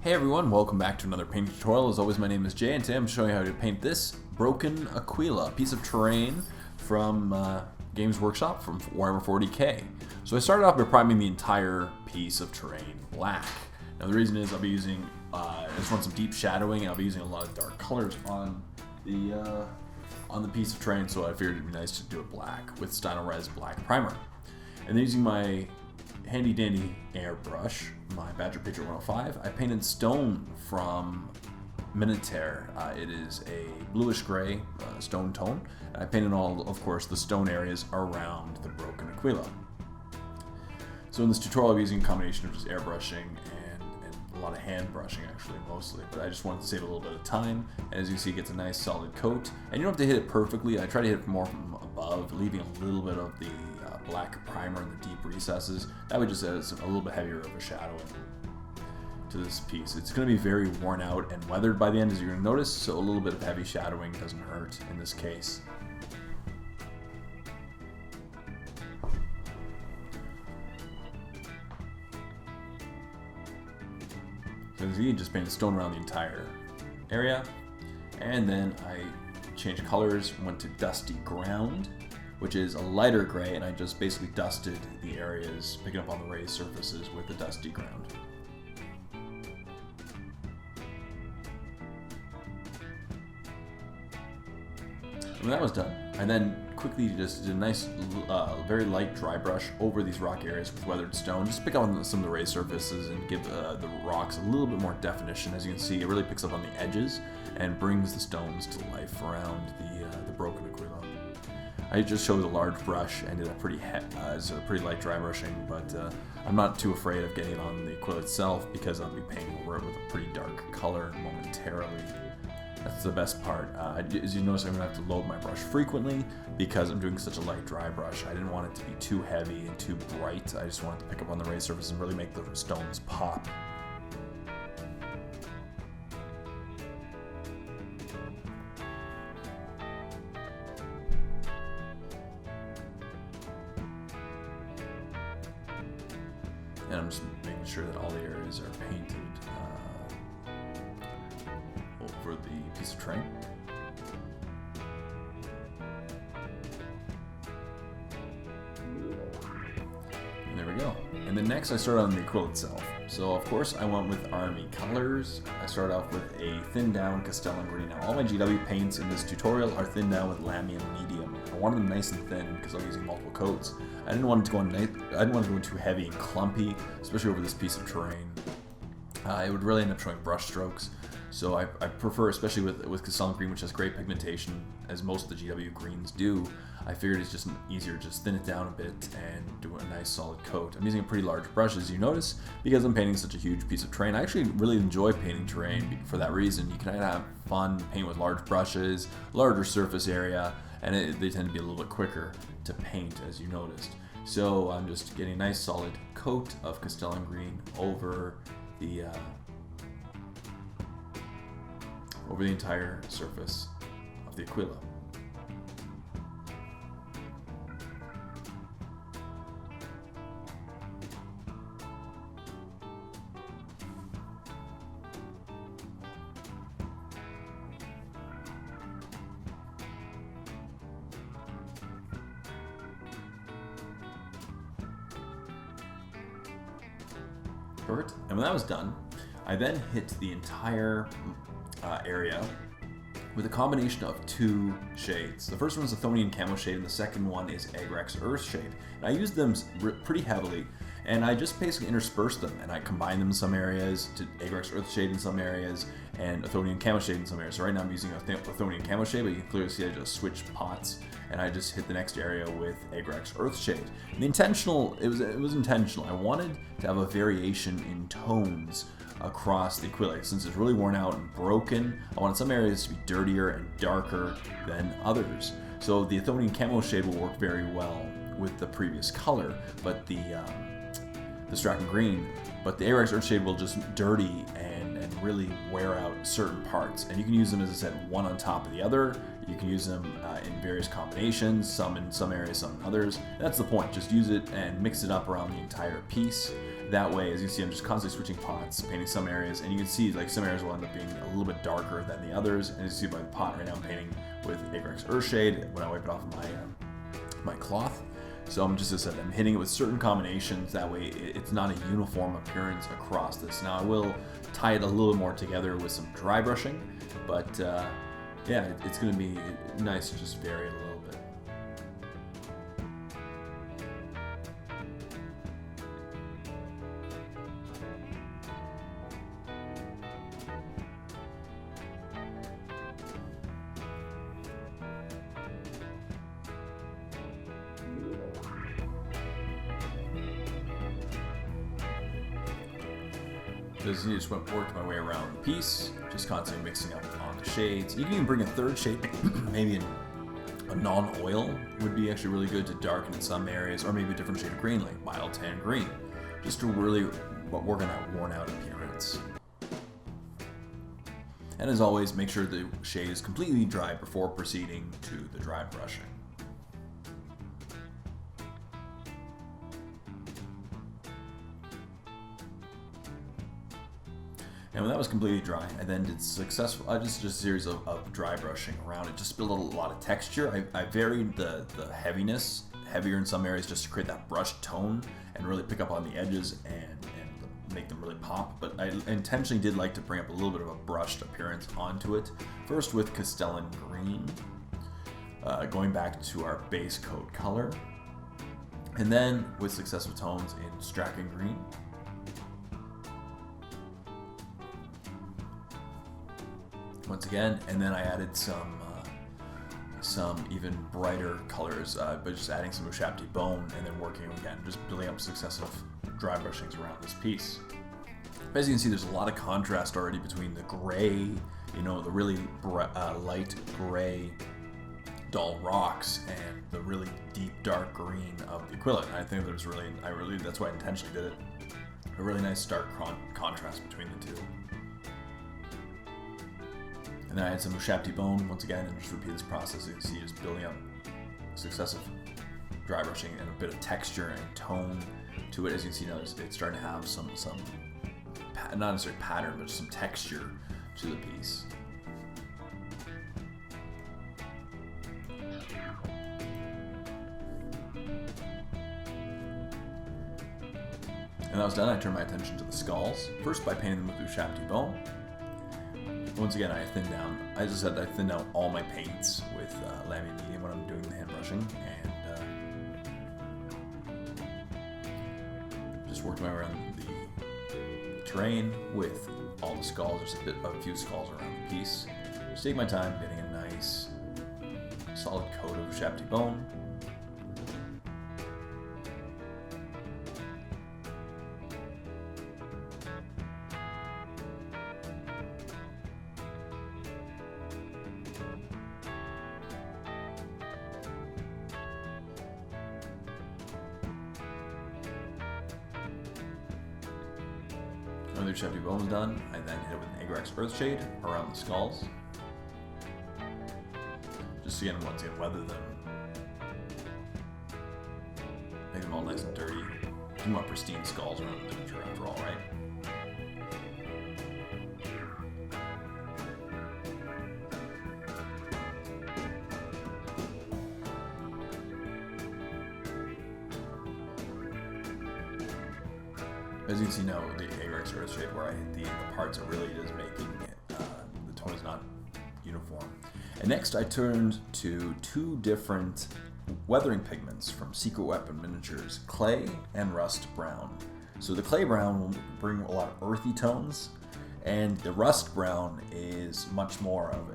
Hey everyone, welcome back to another painting tutorial. As always, my name is Jay, and today I'm showing you how to paint this broken Aquila, a piece of terrain from Games Workshop from Warhammer 40k. So I started off by priming the entire piece of terrain black. Now the reason is I'll be using, I just want some deep shadowing, and I'll be using a lot of dark colors on the piece of terrain, so I figured it'd be nice to do it black with Stynylrez black primer. And then using my handy dandy airbrush, my Badger Patriot 105, I painted stone from Miniwargamer. It is a bluish gray stone tone. I painted all, of course, the stone areas around the broken Aquila. So in this tutorial, I'm using a combination of just airbrushing and a lot of hand brushing, actually, mostly. But I just wanted to save a little bit of time. And as you see, it gets a nice solid coat. And you don't have to hit it perfectly. I try to hit it more from above, leaving a little bit of the black primer in the deep recesses. That would just add a little bit heavier of a shadowing to this piece. It's going to be very worn out and weathered by the end, as you're going to notice, so a little bit of heavy shadowing doesn't hurt in this case. So as you can just paint stone around the entire area, and then I changed colors, went to dusty ground, which is a lighter gray, and I just basically dusted the areas, picking up on the raised surfaces with the dusty ground. When that was done, I then quickly just did a nice, very light dry brush over these rock areas with weathered stone, just pick up on some of the raised surfaces and give the rocks a little bit more definition. As you can see, it really picks up on the edges and brings the stones to life around the broken Aquila. I just chose a large brush and did a pretty light dry brushing, but I'm not too afraid of getting on the Aquila itself because I'll be painting over it with a pretty dark color momentarily. That's the best part. As you notice, I'm going to have to load my brush frequently because I'm doing such a light dry brush. I didn't want it to be too heavy and too bright. I just wanted to pick up on the raised surface and really make the stones pop. And I'm just making sure that all the areas are painted over the piece of terrain. And there we go. And then next I started on the Aquila itself. So of course I went with army colors. I started off with a thinned down CASTELLAN green. Now all my GW paints in this tutorial are thinned down with Lamium medium. I wanted them nice and thin because I'm using multiple coats. I didn't want it to go in too heavy and clumpy, especially over this piece of terrain. It would really end up showing brush strokes. So I prefer, especially with CASTELLAN green, which has great pigmentation, as most of the GW greens do, I figured it's just easier to just thin it down a bit and do a nice solid coat. I'm using a pretty large brush, as you notice, because I'm painting such a huge piece of terrain. I actually really enjoy painting terrain for that reason. You can have fun painting with large brushes, larger surface area, and they tend to be a little bit quicker to paint, as you noticed. So I'm just getting a nice solid coat of CASTELLAN green over the entire surface of the Aquila. Perfect. And when that was done, I then hit the entire area with a combination of two shades. The first one is a Chthonian Camo shade, and the second one is Agrax Earth shade. And I used them pretty heavily, and I just basically interspersed them, and I combined them in some areas to Agrax Earth shade in some areas, and a Chthonian Camo shade in some areas. So right now I'm using a Chthonian Camo shade, but you can clearly see I just switched pots, and I just hit the next area with Agrax Earth shade. And it was intentional. I wanted to have a variation in tones across the Aquila. Since it's really worn out and broken, I wanted some areas to be dirtier and darker than others. So the Chthonian Camo shade will work very well with the previous color, but the STRAKEN green, but the Agrax Earth shade will just dirty and really wear out certain parts. And you can use them, as I said, one on top of the other. You can use them in various combinations, some in some areas, some in others. That's the point. Just use it and mix it up around the entire piece. That way, as you see, I'm just constantly switching pots, painting some areas, and you can see like some areas will end up being a little bit darker than the others. And as you see by the pot right now, I'm painting with Agrax Earthshade when I wipe it off of my cloth. So I'm just, as I said, I'm hitting it with certain combinations. That way, it's not a uniform appearance across this. Now I will tie it a little more together with some dry brushing, but yeah, it's going to be nice to just vary it a little bit. So you just worked my way around the piece, just constantly mixing up on the shades. You can even bring a third shade, maybe a non-oil would be actually really good to darken in some areas, or maybe a different shade of green, like mild tan green, just to really work on that worn out appearance. And as always, make sure the shade is completely dry before proceeding to the dry brushing. And when that was completely dry, I then did just a series of dry brushing around it, just to build a lot of texture. I varied the heaviness, heavier in some areas, just to create that brushed tone and really pick up on the edges and make them really pop. But I intentionally did like to bring up a little bit of a brushed appearance onto it. First with Castellan Green, going back to our base coat color, and then with successive tones in STRAKEN Green. Once again, and then I added some even brighter colors by just adding some USHABTI bone, and then working again, just building up successive dry brushings around this piece. As you can see, there's a lot of contrast already between the gray, the really light gray dull rocks, and the really deep dark green of the Aquila. And I think there's that's why I intentionally did it. A really nice stark contrast between the two. And then I had some USHABTI bone once again, and just repeat this process. You can see just building up successive dry brushing and a bit of texture and tone to it. As you can see now, it's starting to have some not necessarily pattern, but just some texture to the piece. And that was done, I turned my attention to the skulls. First by painting them with USHABTI bone. Once again, I thinned down, as I said, I thinned down all my paints with Lamy Medium when I'm doing the hand brushing, and just worked my way around the terrain with all the skulls, just a few skulls around the piece. Just take my time getting a nice solid coat of USHABTI bone. When the USHABTI bone was done, I then hit it with an Agrax Earthshade around the skulls. Just again, once again, weather them. Make them all nice and dirty. You want pristine skulls around the miniature after all, right? As you can see now, the Agrax Earthshade, where I hit the parts, it really is making it, the tone is not uniform. And next I turned to two different weathering pigments from Secret Weapon Miniatures, Clay and Rust Brown. So the Clay Brown will bring a lot of earthy tones, and the Rust Brown is much more of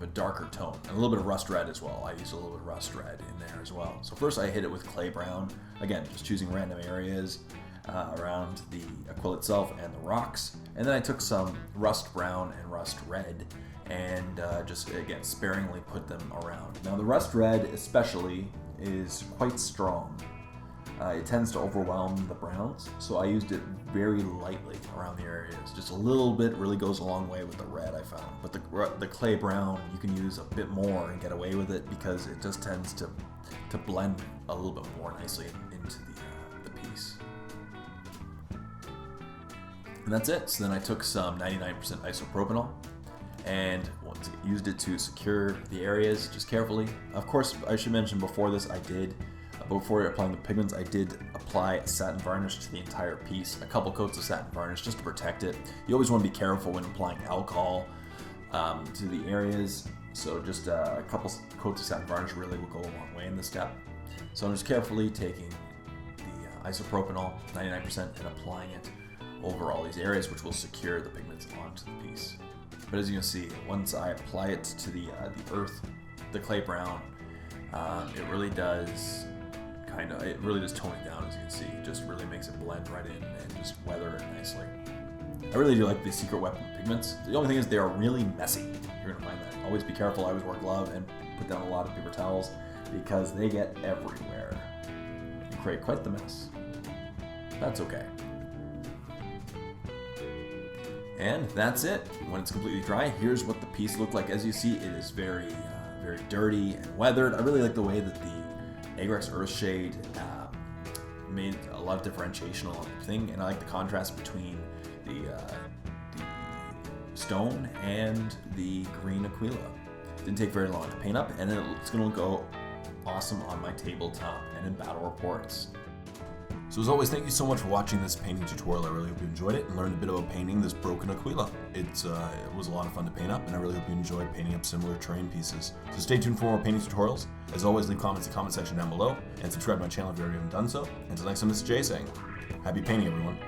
a darker tone, and a little bit of Rust Red as well. I use a little bit of Rust Red in there as well. So first I hit it with Clay Brown, again, just choosing random areas around the Aquila itself and the rocks, and then I took some Rust Brown and Rust Red and just again sparingly put them around. Now the Rust Red especially is quite strong. It tends to overwhelm the browns, so I used it very lightly around the areas. Just a little bit really goes a long way with the red, I found. But the Clay Brown, you can use a bit more and get away with it because it just tends to blend a little bit more nicely into the piece. And that's it. So then I took some 99% isopropanol and used it to secure the areas just carefully. Of course, I should mention before this, before applying the pigments, I did apply a satin varnish to the entire piece, a couple coats of satin varnish just to protect it. You always want to be careful when applying alcohol to the areas, so just a couple coats of satin varnish really will go a long way in this step. So I'm just carefully taking the isopropyl 99% and applying it over all these areas, which will secure the pigments onto the piece. But as you can see, once I apply it to the earth, the clay brown, it really does tone it down, as you can see. It just really makes it blend right in and just weather it nicely. I really do like the Secret Weapon pigments. The only thing is they are really messy. You're gonna find that. Always be careful. I always wear a glove and put down a lot of paper towels because they get everywhere and create quite the mess. That's okay. And that's it. When it's completely dry, here's what the piece looked like. As you see, it is very dirty and weathered. I really like the way that the Agrex Earth Shade made a lot of differentiation along the thing, and I like the contrast between the stone and the green Aquila. Didn't take very long to paint up, and then it's going to go awesome on my tabletop and in battle reports. So as always, thank you so much for watching this painting tutorial. I really hope you enjoyed it and learned a bit about painting this broken Aquila. It was a lot of fun to paint up, and I really hope you enjoyed painting up similar terrain pieces. So stay tuned for more painting tutorials. As always, leave comments in the comment section down below, and subscribe to my channel if you already haven't done so. Until next time, this is Jay saying, happy painting, everyone.